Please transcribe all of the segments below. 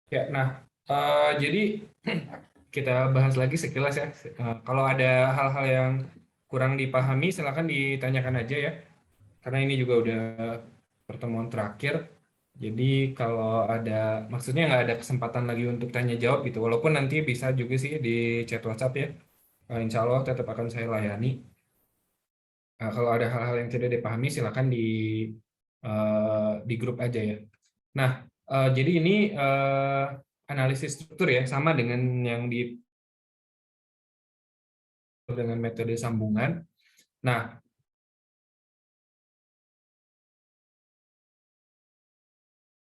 Ya, nah, jadi kita bahas lagi sekilas ya. Kalau ada hal-hal yang kurang dipahami, silakan ditanyakan aja ya. Karena ini juga udah pertemuan terakhir. Jadi kalau ada, maksudnya nggak ada kesempatan lagi untuk tanya jawab gitu. Walaupun nanti bisa juga sih di chat WhatsApp ya. Insya Allah tetap akan saya layani. Kalau ada hal-hal yang tidak dipahami, silakan di grup aja ya. Nah, jadi ini analisis struktur ya, sama dengan yang dengan metode sambungan. Nah,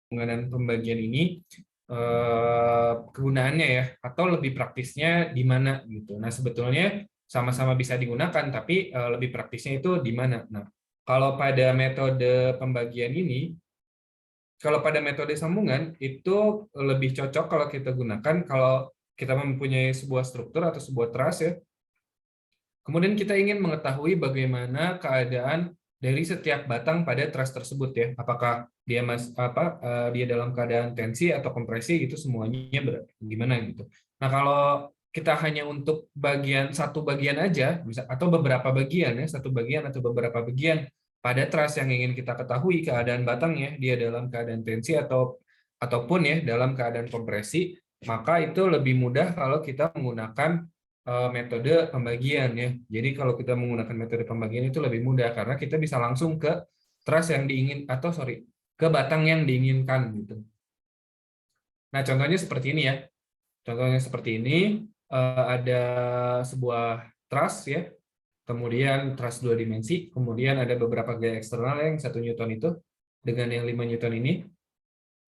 sambungan dan pembagian ini kegunaannya ya, atau lebih praktisnya di mana gitu. Nah, sebetulnya sama-sama bisa digunakan, tapi lebih praktisnya itu di mana. Nah, kalau pada metode pembagian ini, kalau pada metode sambungan itu lebih cocok kalau kita gunakan kalau kita mempunyai sebuah struktur atau sebuah truss ya. Kemudian kita ingin mengetahui bagaimana keadaan dari setiap batang pada truss tersebut ya. Apakah dia dalam keadaan tensi atau kompresi gitu semuanya gimana gitu. Nah, kalau kita hanya untuk satu bagian aja bisa atau beberapa bagian ya, satu bagian atau beberapa bagian pada truss yang ingin kita ketahui keadaan batangnya dia dalam keadaan tensi ataupun ya dalam keadaan kompresi, maka itu lebih mudah kalau kita menggunakan metode pembagian ya. Jadi kalau kita menggunakan metode pembagian itu lebih mudah karena kita bisa langsung ke truss yang ke batang yang diinginkan gitu. Nah, contohnya seperti ini ya. Contohnya seperti ini, ada sebuah truss ya. Kemudian truss dua dimensi, kemudian ada beberapa gaya eksternal yang 1 Newton itu dengan yang 5 Newton ini,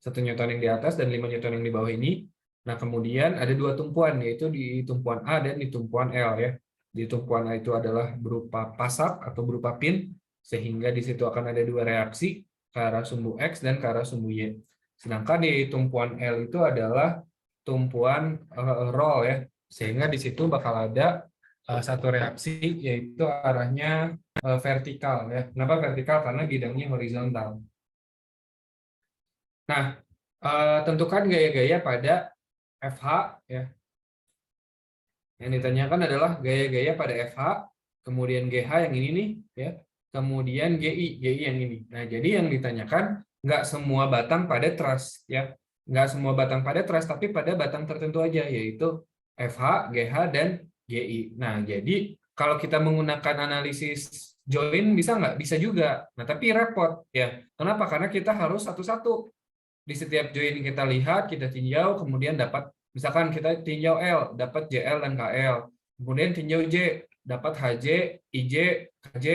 1 Newton yang di atas dan 5 Newton yang di bawah ini. Nah, kemudian ada dua tumpuan, yaitu di tumpuan A dan di tumpuan L ya. Di tumpuan A itu adalah berupa pasak atau berupa pin, sehingga di situ akan ada dua reaksi ke arah sumbu X dan ke arah sumbu Y. Sedangkan di tumpuan L itu adalah tumpuan roll ya, sehingga di situ bakal ada satu reaksi, yaitu arahnya vertikal ya. Kenapa vertikal? Karena bidangnya horizontal. Nah, tentukan gaya-gaya pada FH ya. Yang ditanyakan adalah gaya-gaya pada FH, kemudian GH yang ini nih ya, kemudian GI yang ini. Nah, jadi yang ditanyakan nggak semua batang pada truss ya. Nggak semua batang pada truss, tapi pada batang tertentu aja, yaitu FH, GH, dan GI. Nah, jadi kalau kita menggunakan analisis join bisa nggak? Bisa juga. Nah, tapi repot ya. Kenapa? Karena kita harus satu-satu di setiap join kita lihat, kita tinjau, kemudian dapat, misalkan kita tinjau L, dapat JL dan KL. Kemudian tinjau J, dapat HJ, IJ, KJ.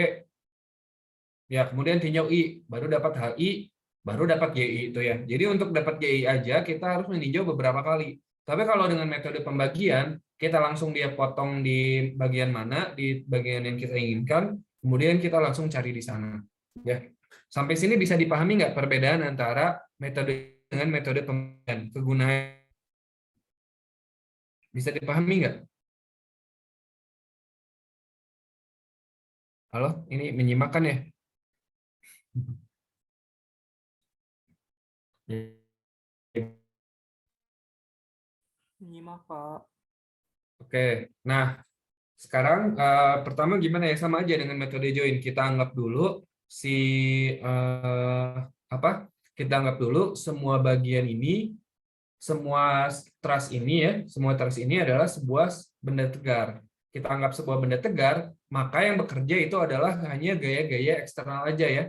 Ya, kemudian tinjau I, baru dapat HI, baru dapat GI itu ya. Jadi untuk dapat GI aja kita harus meninjau beberapa kali. Tapi kalau dengan metode pembagian, kita langsung dia potong di bagian mana, di bagian yang kita inginkan, kemudian kita langsung cari di sana. Ya. Sampai sini bisa dipahami nggak perbedaan antara metode dengan metode pembagian? Kegunaan bisa dipahami nggak? Halo, ini menyimakkan ya? Nyimak, Pak. Oke, nah sekarang pertama gimana ya, sama aja dengan metode join. Kita anggap dulu si eh, apa? Kita anggap dulu semua bagian ini, semua truss ini ya, semua truss ini adalah sebuah benda tegar. Kita anggap sebuah benda tegar, maka yang bekerja itu adalah hanya gaya-gaya eksternal aja ya.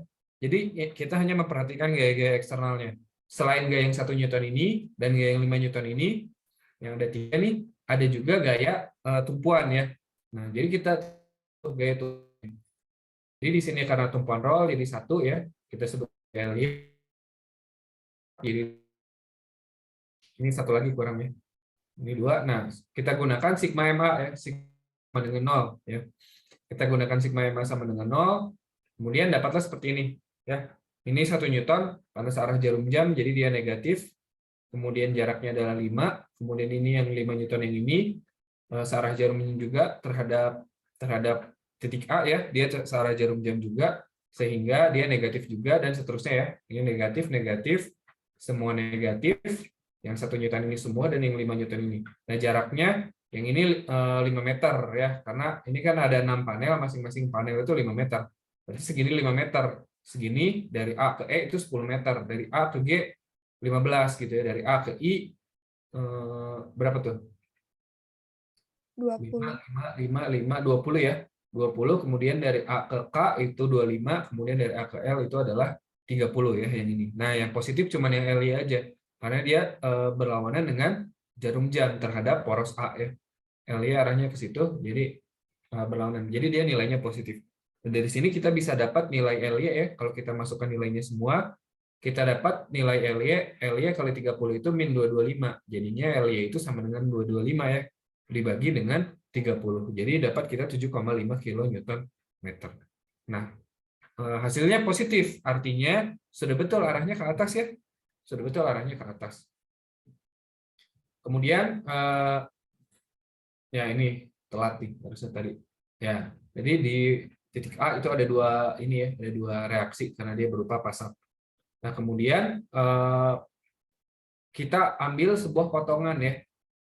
Jadi kita hanya memperhatikan gaya-gaya eksternalnya. Selain gaya yang 1 Newton ini dan gaya yang 5 Newton ini, yang ada 3 nih, ada juga gaya tumpuan ya. Nah, jadi kita gaya tumpuan. Jadi di sini karena tumpuan roll jadi 1 ya, kita sebut gaya lift. Jadi ini 1 lagi kurang ya. Ini 2. Nah, kita gunakan sigma MA ya, sigma dengan 0 ya. Kita gunakan sigma MA sama dengan 0, kemudian dapatlah seperti ini ya. Ini 1 Newton panas arah jarum jam, jadi dia negatif. Kemudian jaraknya adalah 5, kemudian ini yang 5 Newton yang ini searah jarum juga terhadap terhadap titik A ya, dia searah jarum jam juga, sehingga dia negatif juga dan seterusnya ya. Ini negatif, negatif, semua negatif. Yang 1 Newton ini semua dan yang 5 Newton ini. Nah, jaraknya yang ini 5 meter ya, karena ini kan ada 6 panel, masing-masing panel itu 5 meter. Berarti segini 5 meter. Segini dari A ke E itu 10 meter, dari A ke G 15 gitu ya, dari A ke I berapa tuh? 5, 20. 5, 5, 5, 20 ya. 20, kemudian dari A ke K itu 25, kemudian dari A ke L itu adalah 30 ya yang ini. Nah, yang positif cuma yang Li aja. Karena dia berlawanan dengan jarum jam terhadap poros A ya. Li arahnya ke situ, jadi berlawanan. Jadi dia nilainya positif. Dan dari sini kita bisa dapat nilai Li ya. Kalau kita masukkan nilainya semua, kita dapat nilai Li kali 30 itu min 225. Jadinya Li itu sama dengan 225 ya. Dibagi dengan 30. Jadi dapat kita 7,5 kN meter. Nah, hasilnya positif. Artinya sudah betul arahnya ke atas ya. Sudah betul arahnya ke atas. Kemudian ya ini telat nih harusnya tadi. Ya, jadi di titik A itu ada dua ini ya, ada dua reaksi karena dia berupa pasang. Nah, kemudian kita ambil sebuah potongan ya,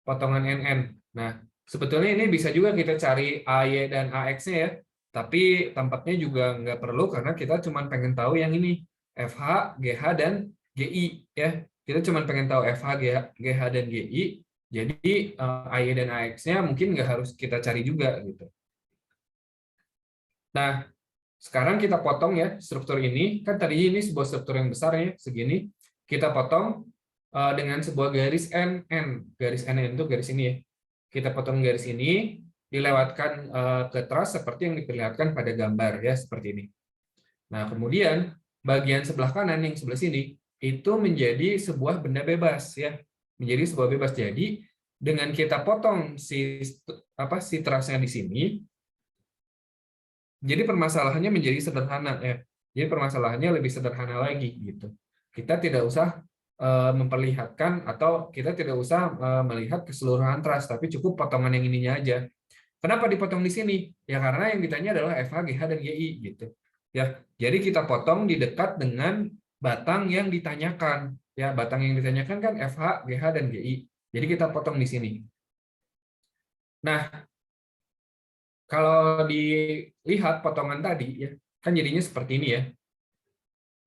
potongan NN. Nah, sebetulnya ini bisa juga kita cari AY dan AX-nya ya, tapi tampaknya juga nggak perlu karena kita cuma pengen tahu yang ini, FH, GH, dan GI ya. Kita cuma pengen tahu FH, GH, dan GI, jadi AY dan AX-nya mungkin nggak harus kita cari juga gitu. Nah, sekarang kita potong ya struktur ini, kan tadinya ini sebuah struktur yang besar ya, segini. Kita potong dengan sebuah garis NN. Garis NN itu garis ini ya. Kita potong garis ini, dilewatkan ke truss seperti yang diperlihatkan pada gambar ya, seperti ini. Nah, kemudian bagian sebelah kanan yang sebelah sini itu menjadi sebuah benda bebas ya. Menjadi sebuah bebas. Jadi dengan kita potong si trussnya di sini, jadi permasalahannya menjadi sederhana ya. Jadi permasalahannya lebih sederhana lagi gitu. Kita tidak usah memperlihatkan atau kita tidak usah melihat keseluruhan truss, tapi cukup potongan yang ininya aja. Kenapa dipotong di sini? Ya karena yang ditanya adalah FH, GH, dan GI gitu. Ya, jadi kita potong di dekat dengan batang yang ditanyakan. Ya, batang yang ditanyakan kan FH, GH, dan GI. Jadi kita potong di sini. Nah, kalau dilihat potongan tadi ya, kan jadinya seperti ini ya.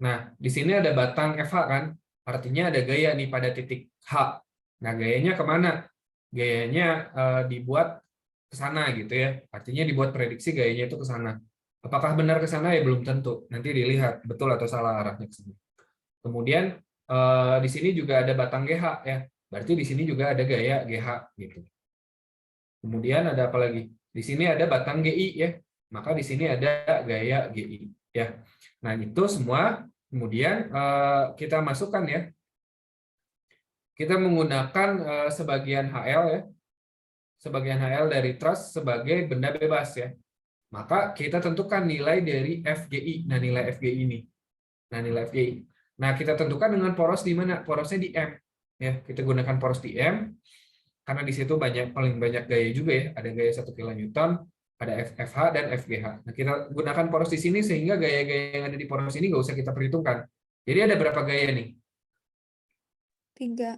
Nah, di sini ada batang FH kan, artinya ada gaya nih pada titik H. Nah, gayanya kemana? Gayanya dibuat ke sana gitu ya. Artinya dibuat prediksi gayanya itu ke sana. Apakah benar ke sana ya belum tentu. Nanti dilihat betul atau salah arahnya ke sana. Kemudian di sini juga ada batang GH ya. Berarti di sini juga ada gaya GH gitu. Kemudian ada apa lagi? Di sini ada batang GI ya. Maka di sini ada gaya GI ya. Nah, itu semua kemudian kita masukkan ya. Kita menggunakan sebagian HL ya. Sebagian HL dari truss sebagai benda bebas ya. Maka kita tentukan nilai dari FGI. Nah, nilai FGI ini. Nah, nilai FGI. Nah, kita tentukan dengan poros di mana? Porosnya di M. Ya, kita gunakan poros di M karena di situ paling banyak gaya juga ya. Ada gaya 1 kN, ada FH dan FGH. Nah, kita gunakan poros di sini sehingga gaya-gaya yang ada di poros ini nggak usah kita perhitungkan. Jadi ada berapa gaya nih? 3.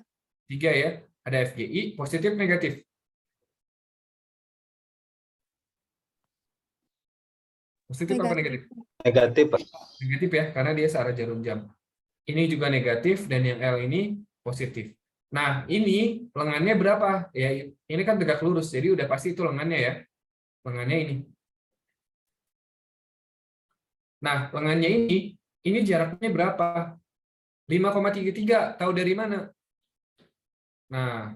3 ya. Ada FGI, positif, negatif. Positif apa Negatif. negatif? Negatif, Pak. Negatif ya, karena dia searah jarum jam. Ini juga negatif dan yang L ini positif. Nah, ini lengannya berapa? Ya, ini kan tegak lurus, jadi udah pasti itu lengannya ya. Lengannya ini. Nah, lengannya ini jaraknya berapa? 5,33. Tahu dari mana? Nah,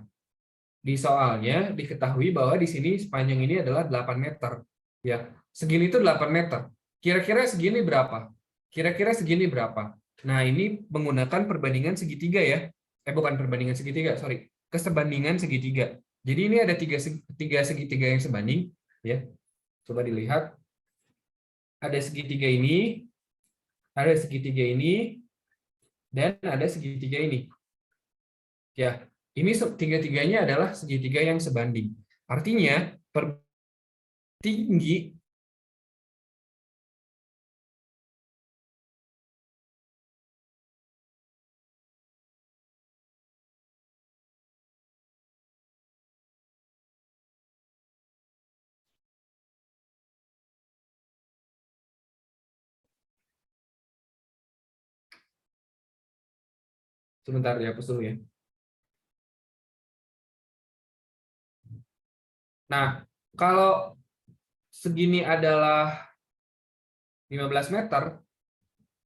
di soalnya diketahui bahwa di sini sepanjang ini adalah 8 meter. Ya, segini itu 8 meter. Kira-kira segini berapa? Kira-kira segini berapa? Nah, ini menggunakan perbandingan segitiga ya. Bukan perbandingan segitiga, sorry. Kesebandingan segitiga. Jadi ini ada tiga segitiga yang sebanding. Ya, coba dilihat. Ada segitiga ini, ada segitiga ini, dan ada segitiga ini. Ya, ini tiga-tiganya adalah segitiga yang sebanding. Artinya, tinggi Sebentar dihapus dulu ya. Nah, kalau segini adalah 15 meter,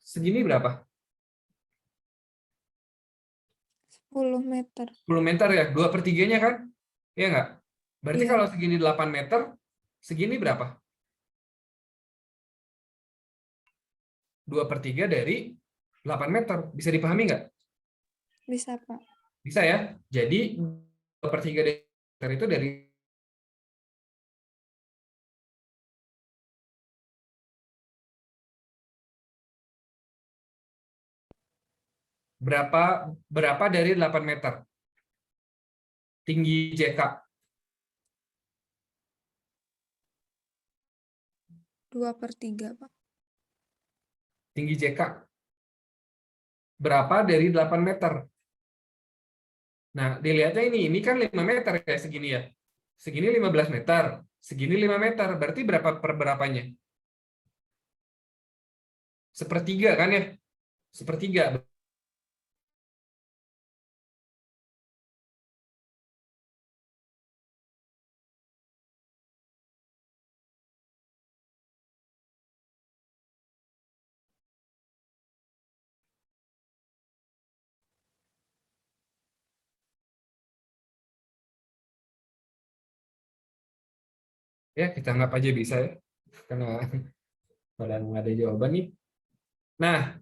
segini berapa? 10 meter. 10 meter ya, 2/3-nya kan? Iya nggak? Berarti Iya. kalau segini 8 meter, segini berapa? 2/3 dari 8 meter. Bisa dipahami nggak? Bisa, Pak. Bisa ya? Jadi 2/3 dari meter itu dari berapa dari 8 meter? Tinggi JK. 2/3, Pak. Tinggi JK. Berapa dari 8 meter? Nah, dilihatnya ini kan 5 meter kayak segini ya. Segini 15 meter, segini 5 meter. Berarti berapa per berapanya? Sepertiga kan ya? Sepertiga. Ya, kita anggap aja bisa ya. Karena pada nggak ada jawaban nih. Nah,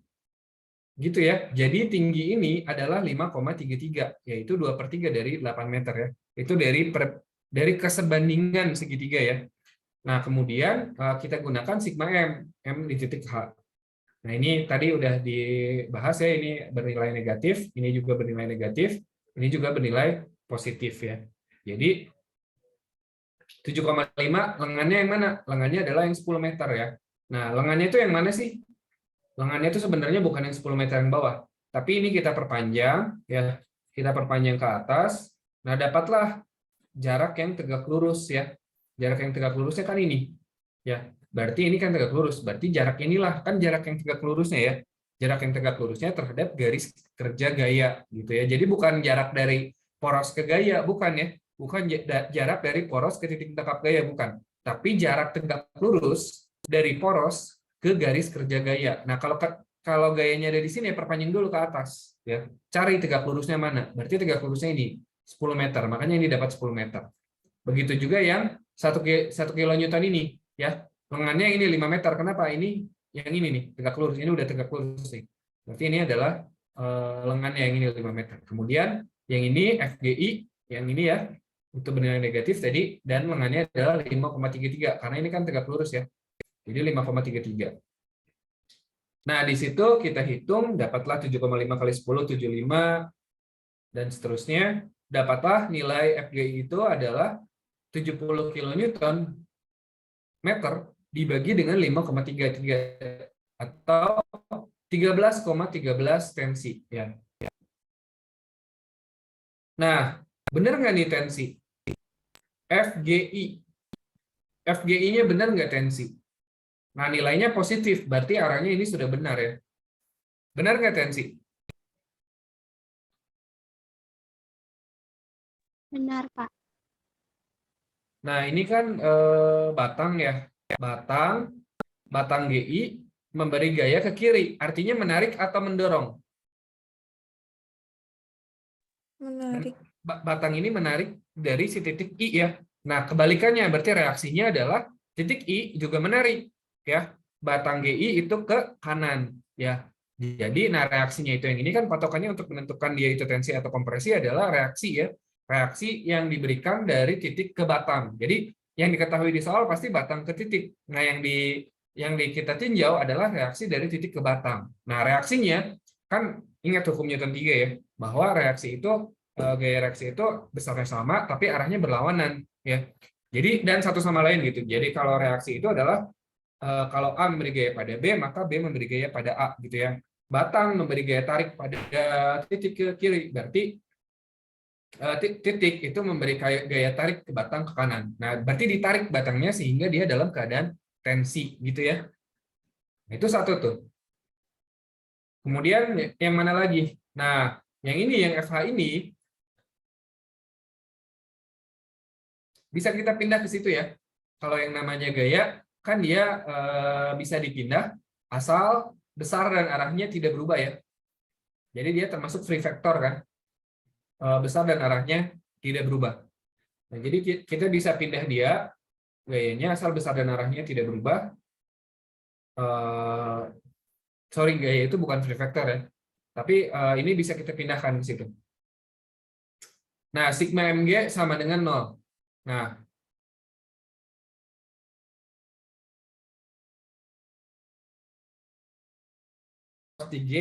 gitu ya. Jadi tinggi ini adalah 5,33, yaitu 2/3 dari 8 meter ya. Itu dari kesebandingan segitiga ya. Nah, kemudian kita gunakan sigma M, M di titik H. Nah, ini tadi udah dibahas ya, ini bernilai negatif, ini juga bernilai negatif, ini juga bernilai positif ya. Jadi 7,5 lengannya yang mana? Lengannya adalah yang 10 meter ya. Nah, lengannya itu yang mana sih? Lengannya itu sebenarnya bukan yang 10 meter yang bawah, tapi ini kita perpanjang ya. Kita perpanjang ke atas. Nah, dapatlah jarak yang tegak lurus ya. Jarak yang tegak lurusnya kan ini. Ya, berarti ini kan tegak lurus. Berarti jarak inilah kan jarak yang tegak lurusnya ya. Jarak yang tegak lurusnya terhadap garis kerja gaya gitu ya. Jadi bukan jarak dari poros ke gaya, bukan ya. Bukan jarak dari poros ke titik tangkap gaya, bukan. Tapi jarak tegak lurus dari poros ke garis kerja gaya. Nah, kalau gayanya ada di sini, perpanjang dulu ke atas ya. Cari tegak lurusnya mana? Berarti tegak lurusnya ini 10 meter. Makanya ini dapat 10 meter. Begitu juga yang 1 kilonewton ini ya. Lengannya ini 5 meter. Kenapa? Ini yang ini nih, tegak lurus. Ini udah tegak lurus nih. Berarti ini adalah lengannya yang ini 5 meter. Kemudian yang ini FGI, yang ini ya, itu bernilai negatif tadi, dan lengannya adalah 5,33 karena ini kan tegak lurus ya. Jadi 5,33. Nah, di situ kita hitung dapatlah 7,5 kali 10 75 dan seterusnya. Dapatlah nilai FGI itu adalah 70 kilonewton meter dibagi dengan 5,33 atau 13,13 tensi ya. Nah, benar nggak nih tensi? FGI. FGI-nya benar nggak tensi? Nah, nilainya positif, berarti arahnya ini sudah benar ya. Benar nggak tensi? Benar, Pak. Nah, ini kan batang ya. Batang GI memberi gaya ke kiri. Artinya menarik atau mendorong? Menarik. Batang ini menarik dari si titik I ya. Nah, kebalikannya berarti reaksinya adalah titik I juga menarik ya. Batang GI itu ke kanan ya. Jadi nah reaksinya itu yang ini kan patokannya untuk menentukan dia itu tensi atau kompresi adalah reaksi ya. Reaksi yang diberikan dari titik ke batang. Jadi yang diketahui di soal pasti batang ke titik. Nah, yang di kita tinjau adalah reaksi dari titik ke batang. Nah, reaksinya kan ingat hukum Newton 3 ya, bahwa reaksi itu gaya reaksi itu besarnya sama tapi arahnya berlawanan ya. Jadi dan satu sama lain gitu. Jadi kalau reaksi itu adalah kalau A memberi gaya pada B maka B memberi gaya pada A gitu ya. Batang memberi gaya tarik pada titik ke kiri, berarti titik itu memberi gaya tarik ke batang ke kanan. Nah, berarti ditarik batangnya sehingga dia dalam keadaan tensi gitu ya. Nah, itu satu tuh. Kemudian yang mana lagi? Nah, Yang ini, yang FH ini, bisa kita pindah ke situ ya. Kalau yang namanya gaya, kan dia bisa dipindah asal besar dan arahnya tidak berubah ya. Jadi dia termasuk free vector kan. Besar dan arahnya tidak berubah. Nah, jadi kita bisa pindah dia gayanya asal besar dan arahnya tidak berubah. Sorry, gaya itu bukan free vector ya. Tapi ini bisa kita pindahkan ke situ. Nah, sigma mg sama dengan 0. Nah, di G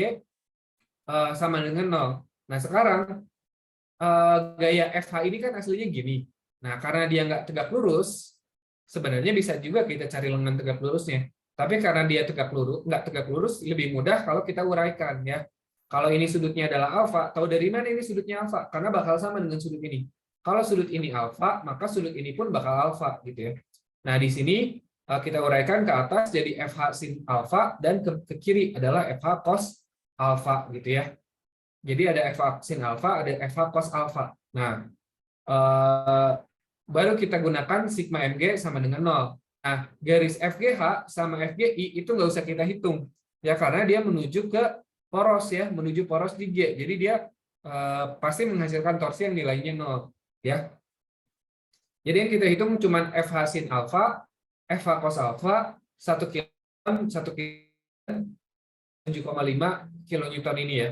sama dengan 0. Nah, sekarang gaya FH ini kan aslinya gini. Nah, karena dia nggak tegak lurus, sebenarnya bisa juga kita cari lengan tegak lurusnya. Tapi karena dia tegak lurus, nggak tegak lurus, lebih mudah kalau kita uraikan ya. Kalau ini sudutnya adalah alfa, tahu dari mana ini sudutnya alfa? Karena bakal sama dengan sudut ini. Kalau sudut ini alfa, maka sudut ini pun bakal alfa gitu ya. Nah, di sini kita uraikan ke atas jadi FH sin alfa dan ke kiri adalah FH cos alfa gitu ya. Jadi ada FH sin alfa, ada FH cos alfa. Nah, baru kita gunakan sigma mg sama dengan 0. Nah, garis FGH sama FGI itu nggak usah kita hitung ya karena dia menuju ke poros ya, menuju poros di G. Jadi dia pasti menghasilkan torsi yang nilainya 0 ya. Jadi yang kita hitung cuma FH sin alfa, FH cos alfa, 1 kilo, 1 kilo, 7,5 kilonewton ini ya.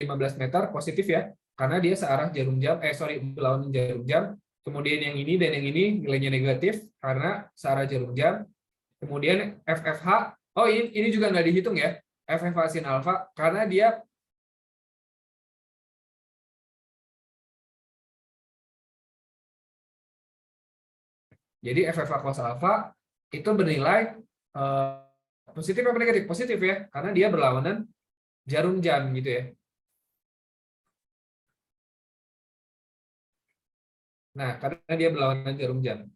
15 meter positif ya, karena dia searah jarum jam, berlawanan jarum jam. Kemudian yang ini dan yang ini nilainya negatif karena searah jarum jam. Kemudian FFH, oh ini juga nggak dihitung ya, FFH sin alfa karena dia jadi FFH cos alfa itu bernilai positif apa negatif? Positif ya, karena dia berlawanan jarum jam gitu ya. Nah, karena dia berlawanan jarum jam.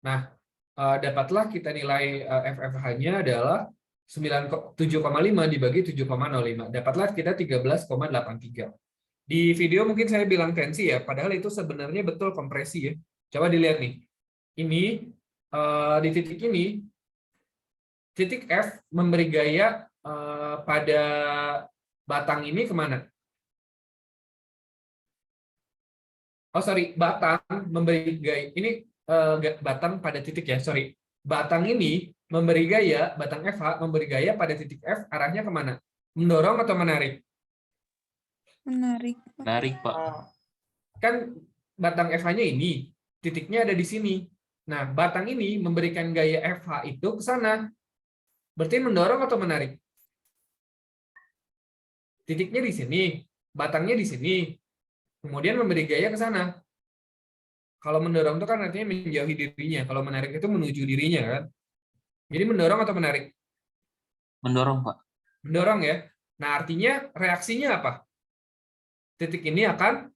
Nah, dapatlah kita nilai FFH-nya adalah 7,5 dibagi 7,05. Dapatlah kita 13,83. Di video mungkin saya bilang tensi ya, padahal itu sebenarnya betul kompresi ya. Coba dilihat nih. Ini di titik ini, titik F memberi gaya pada batang ini kemana? Oh sorry, batang memberi gaya ini batang pada titik ya, sorry. Batang ini memberi gaya, batang FH memberi gaya pada titik F arahnya kemana? Mendorong atau menarik? Menarik, Pak. Menarik, Pak. Kan batang FH-nya ini, titiknya ada di sini. Nah, batang ini memberikan gaya FH itu ke sana. Berarti mendorong atau menarik? Titiknya di sini, batangnya di sini. Kemudian memberi gaya ke sana. Kalau mendorong itu kan artinya menjauhi dirinya. Kalau menarik itu menuju dirinya kan. Jadi mendorong atau menarik? Mendorong, Pak. Mendorong ya. Nah, artinya reaksinya apa? Titik ini akan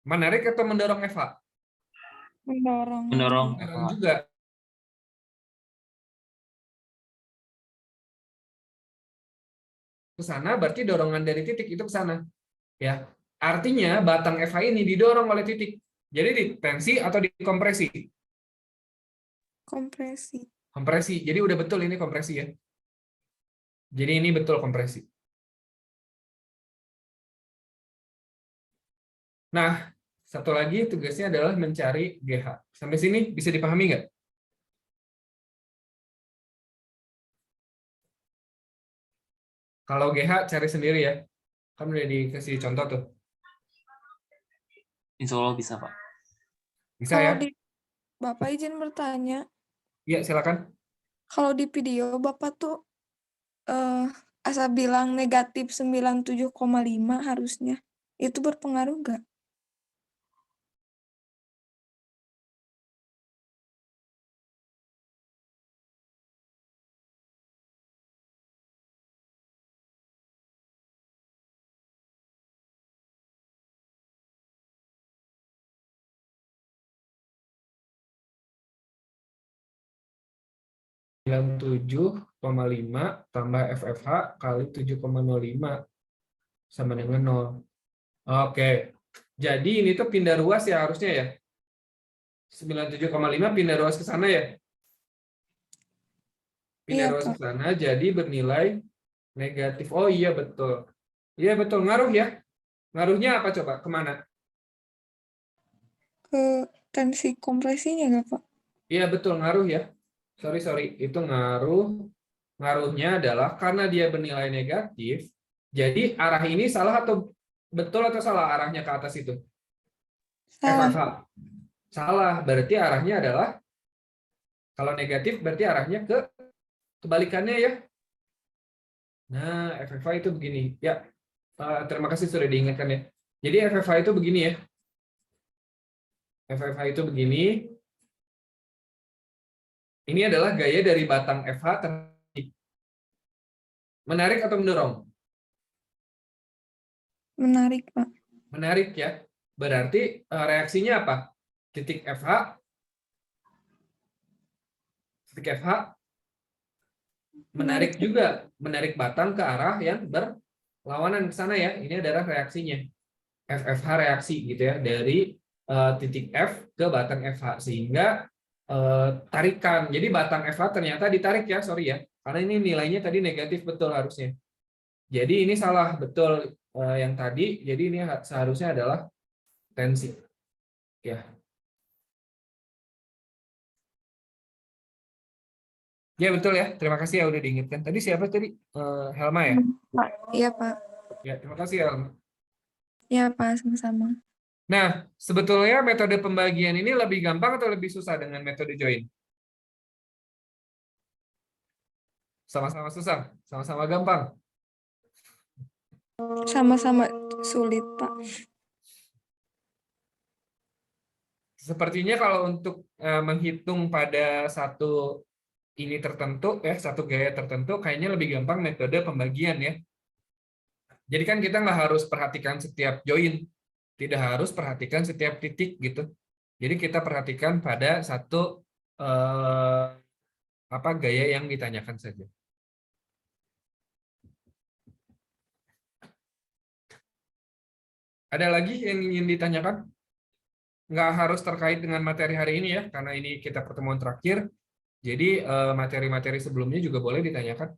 menarik atau mendorong Eva? Mendorong. Mendorong, Mendorong Pak. juga. Ke sana berarti dorongan dari titik itu ke sana. Ya. Artinya batang FH ini didorong oleh titik. Jadi di tensi atau di kompresi? Kompresi. Kompresi. Jadi udah betul ini kompresi ya. Jadi ini betul kompresi. Nah, satu lagi tugasnya adalah mencari GH. Sampai sini bisa dipahami nggak? Kalau GH cari sendiri ya. Kan udah dikasih contoh tuh. Insya Allah bisa, Pak. Bisa Kalau ya? Bapak izin bertanya, Iya, silakan. kalau di video Bapak tuh asal bilang negatif 97,5 harusnya. Itu berpengaruh nggak? 97,5 tambah FFH kali 7,05 sama dengan 0. Oke. Jadi ini tuh pindah ruas ya harusnya ya. 97,5 pindah ruas ke sana ya. Pindah Iya, ruas ke Pak. sana jadi bernilai negatif. Oh iya betul. Iya betul, ngaruh ya. Ngaruhnya apa coba? Kemana? Ke tensi kompresinya nggak, Pak? Iya betul, ngaruh ya. Sorry. Itu ngaruh. Ngaruhnya adalah karena dia bernilai negatif, jadi arah ini salah atau betul atau salah arahnya ke atas itu? Salah. FFH. Salah, berarti arahnya adalah, kalau negatif berarti arahnya ke kebalikannya ya. Nah, FFH itu begini. Ya, terima kasih sudah diingatkan ya. Jadi FFH itu begini ya. FFH itu begini. Ini adalah gaya dari batang FH. Menarik atau mendorong? Menarik, Pak. Menarik ya. Berarti reaksinya apa? Titik FH. Titik FH. Menarik juga. Menarik batang ke arah yang berlawanan ke sana ya. Ini adalah reaksinya. FFH reaksi gitu ya. Dari titik F ke batang FH. Sehingga tarikan. Jadi batang FH ternyata ditarik ya, sorry ya. Karena ini nilainya tadi negatif betul harusnya. Jadi ini salah betul yang tadi. Jadi ini seharusnya adalah tensi. Ya. Ya betul ya. Terima kasih ya udah diingatkan. Tadi siapa tadi? Helma ya? Pak. Iya, Pak. Ya, terima kasih Helma. Iya, Pak. Sama-sama. Nah, sebetulnya metode pembagian ini lebih gampang atau lebih susah dengan metode join? Sama-sama susah, sama-sama gampang. Sama-sama sulit, Pak. Sepertinya kalau untuk menghitung pada satu ini tertentu ya, satu gaya tertentu kayaknya lebih gampang metode pembagian ya. Jadi kan kita nggak harus perhatikan setiap join, tidak harus perhatikan setiap titik gitu. Jadi kita perhatikan pada satu gaya yang ditanyakan saja. Ada lagi yang ingin ditanyakan? Nggak harus terkait dengan materi hari ini ya, karena ini kita pertemuan terakhir. Jadi materi-materi sebelumnya juga boleh ditanyakan.